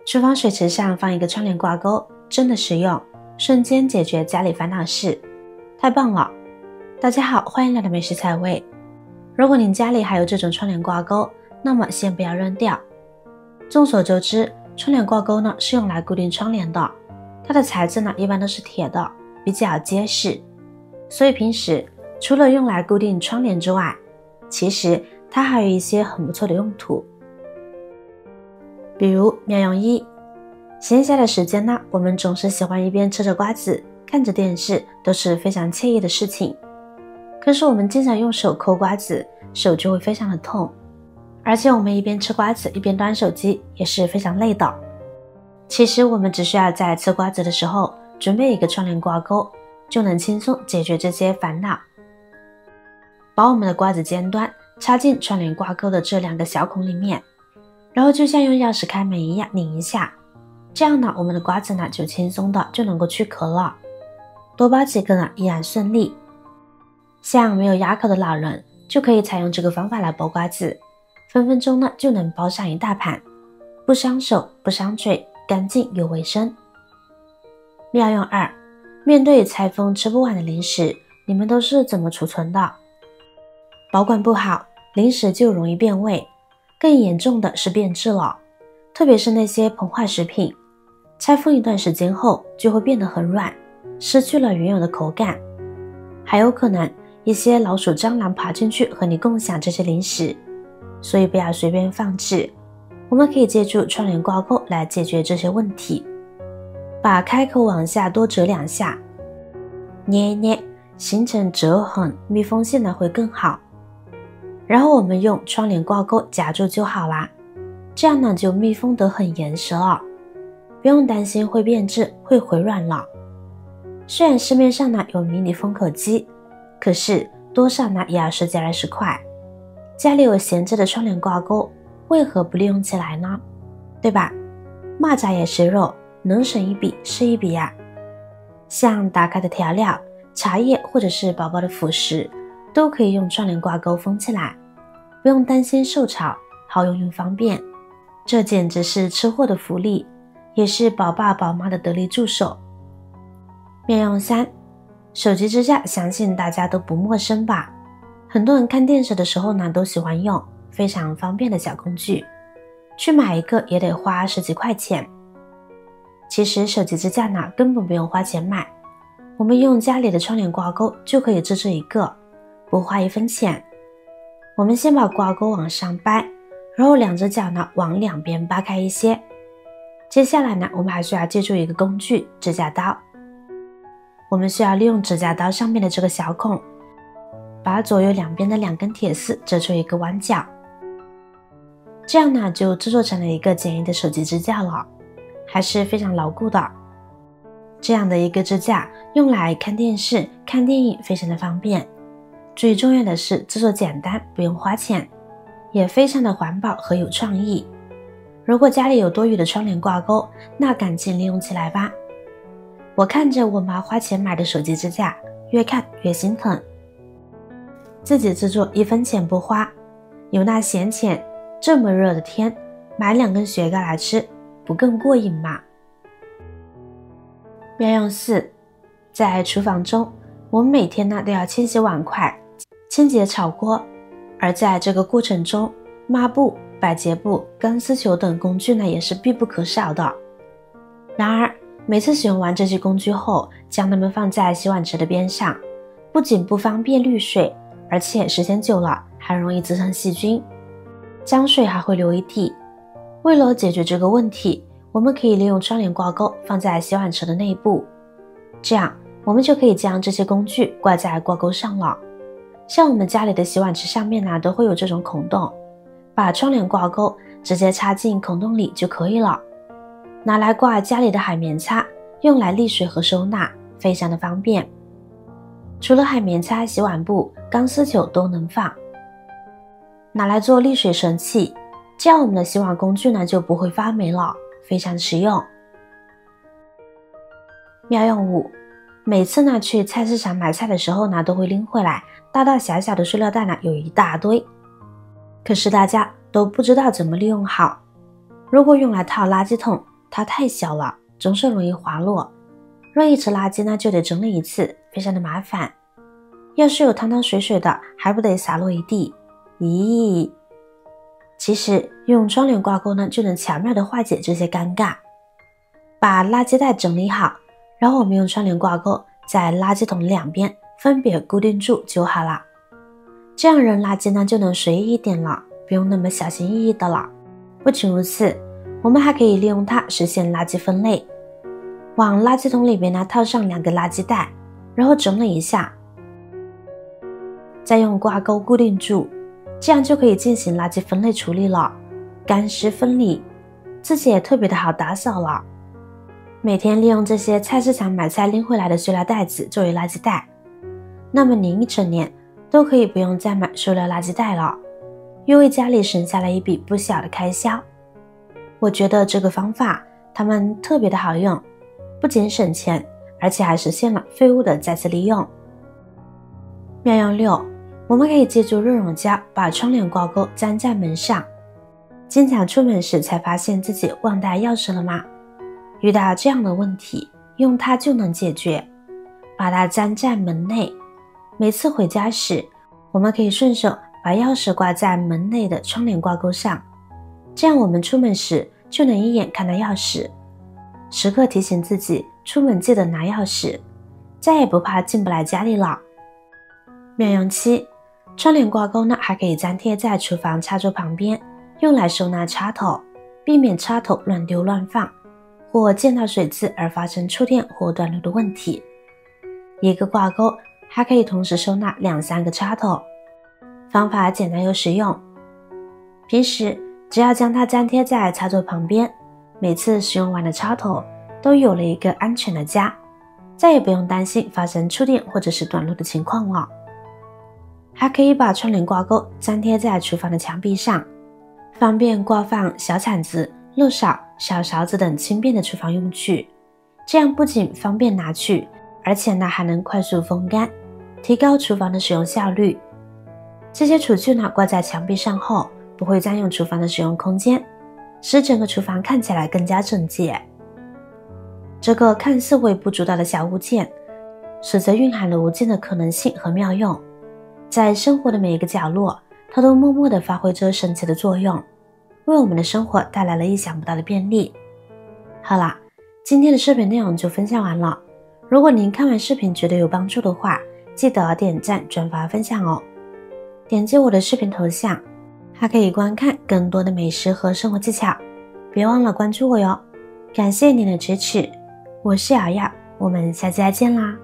厨房水池上放一个窗帘挂钩，真的实用，瞬间解决家里烦恼事，太棒了！大家好，欢迎来到美食彩味。如果您家里还有这种窗帘挂钩，那么先不要扔掉。众所周知，窗帘挂钩呢是用来固定窗帘的，它的材质呢一般都是铁的，比较结实，所以平时除了用来固定窗帘之外，其实它还有一些很不错的用途。比如妙用一，闲暇的时间呢，我们总是喜欢一边吃着瓜子，看着电视，都是非常惬意的事情。可是我们经常用手抠瓜子，手就会非常的痛，而且我们一边吃瓜子一边端手机也是非常累的。其实我们只需要在吃瓜子的时候准备一个窗帘挂钩，就能轻松解决这些烦恼。把我们的瓜子尖端插进窗帘挂钩的这两个小孔里面，然后就像用钥匙开门一样拧一下，这样呢，我们的瓜子呢就轻松的就能够去壳了，多剥几个呢依然顺利。像没有牙口的老人就可以采用这个方法来剥瓜子，分分钟呢就能剥上一大盘，不伤手不伤嘴，干净又卫生。妙用二，面对拆封吃不完的零食，你们都是怎么储存的？保管不好，零食就容易变味，更严重的是变质了，特别是那些膨化食品，拆封一段时间后就会变得很软，失去了原有的口感，还有可能一些老鼠蟑螂爬进去和你共享这些零食，所以不要随便放置。我们可以借助窗帘挂钩来解决这些问题，把开口往下多折2下，捏一捏，形成折痕，密封性呢会更好。然后我们用窗帘挂钩夹住就好啦，这样呢就密封得很严实了，不用担心会变质会回软了。虽然市面上呢有迷你封口机，可是多少呢也要10几20块，家里有闲置的窗帘挂钩，为何不利用起来呢？对吧？蚂蚱也是肉，能省一笔是一笔呀。像打开的调料、茶叶或者是宝宝的辅食，都可以用窗帘挂钩封起来，不用担心受潮，好用又方便。这简直是吃货的福利，也是宝爸宝妈的得力助手。妙用3，手机支架相信大家都不陌生吧？很多人看电视的时候呢都喜欢用，非常方便的小工具，去买一个也得花10几块钱。其实手机支架呢根本不用花钱买，我们用家里的窗帘挂钩就可以自制一个，不花1分钱。我们先把挂钩往上掰，然后2只脚呢往两边扒开一些。接下来呢，我们还需要借助一个工具，指甲刀。我们需要利用指甲刀上面的这个小孔，把左右两边的2根铁丝折出一个弯角，这样呢就制作成了一个简易的手机支架了，还是非常牢固的。这样的一个支架用来看电视、看电影非常的方便，最重要的是制作简单，不用花钱，也非常的环保和有创意。如果家里有多余的窗帘挂钩，那赶紧利用起来吧。我看着我妈花钱买的手机支架，越看越心疼。自己制作1分钱不花，有那闲钱，这么热的天，买2根雪糕来吃，不更过瘾吗？妙用4，在厨房中，我们每天呢都要清洗碗筷，清洁炒锅，而在这个过程中，抹布、百洁布、钢丝球等工具呢也是必不可少的。然而每次使用完这些工具后，将它们放在洗碗池的边上，不仅不方便滤水，而且时间久了还容易滋生细菌，脏水还会流一地。为了解决这个问题，我们可以利用窗帘挂钩放在洗碗池的内部，这样我们就可以将这些工具挂在挂钩上了。像我们家里的洗碗池上面呢都会有这种孔洞，把窗帘挂钩直接插进孔洞里就可以了，拿来挂家里的海绵擦，用来沥水和收纳，非常的方便。除了海绵擦、洗碗布、钢丝球都能放，拿来做沥水神器，这样我们的洗碗工具呢就不会发霉了，非常实用。妙用5，每次呢去菜市场买菜的时候呢都会拎回来，大大小小的塑料袋呢有一大堆，可是大家都不知道怎么利用好。如果用来套垃圾桶，它太小了，总是容易滑落。若一直垃圾呢，就得整理一次，非常的麻烦。要是有汤汤水水的，还不得洒落一地？咦，其实用窗帘挂钩呢，就能巧妙的化解这些尴尬。把垃圾袋整理好，然后我们用窗帘挂钩在垃圾桶两边分别固定住就好了。这样扔垃圾呢就能随意一点了，不用那么小心翼翼的了。不仅如此，我们还可以利用它实现垃圾分类。往垃圾桶里面呢套上2个垃圾袋，然后整理一下，再用挂钩固定住，这样就可以进行垃圾分类处理了，干湿分离，自己也特别的好打扫了。每天利用这些菜市场买菜拎回来的塑料袋子作为垃圾袋，那么您一整年都可以不用再买塑料垃圾袋了，又为家里省下了一笔不小的开销。我觉得这个方法它们特别的好用，不仅省钱，而且还实现了废物的再次利用。妙用6，我们可以借助热熔胶把窗帘挂钩粘在门上。经常出门时才发现自己忘带钥匙了吗？遇到这样的问题，用它就能解决。把它粘在门内，每次回家时，我们可以顺手把钥匙挂在门内的窗帘挂钩上，这样我们出门时就能一眼看到钥匙，时刻提醒自己出门记得拿钥匙，再也不怕进不来家里了。妙用7，窗帘挂钩呢还可以粘贴在厨房插座旁边，用来收纳插头，避免插头乱丢乱放，或溅到水渍而发生触电或短路的问题。一个挂钩还可以同时收纳2-3个插头，方法简单又实用。平时只要将它粘贴在插座旁边，每次使用完的插头都有了一个安全的家，再也不用担心发生触电或者是短路的情况了。还可以把窗帘挂钩粘贴在厨房的墙壁上，方便挂放小铲子、漏勺、小勺子等轻便的厨房用具，这样不仅方便拿取，而且呢还能快速风干，提高厨房的使用效率。这些厨具呢挂在墙壁上后，不会占用厨房的使用空间，使整个厨房看起来更加整洁。这个看似微不足道的小物件，实则蕴含了无尽的可能性和妙用，在生活的每一个角落，它都默默地发挥着神奇的作用，为我们的生活带来了意想不到的便利。好啦，今天的视频内容就分享完了。如果您看完视频觉得有帮助的话，记得点赞、转发、分享哦。点击我的视频头像，还可以观看更多的美食和生活技巧。别忘了关注我哟。感谢您的支持，我是瑶瑶，我们下期再见啦。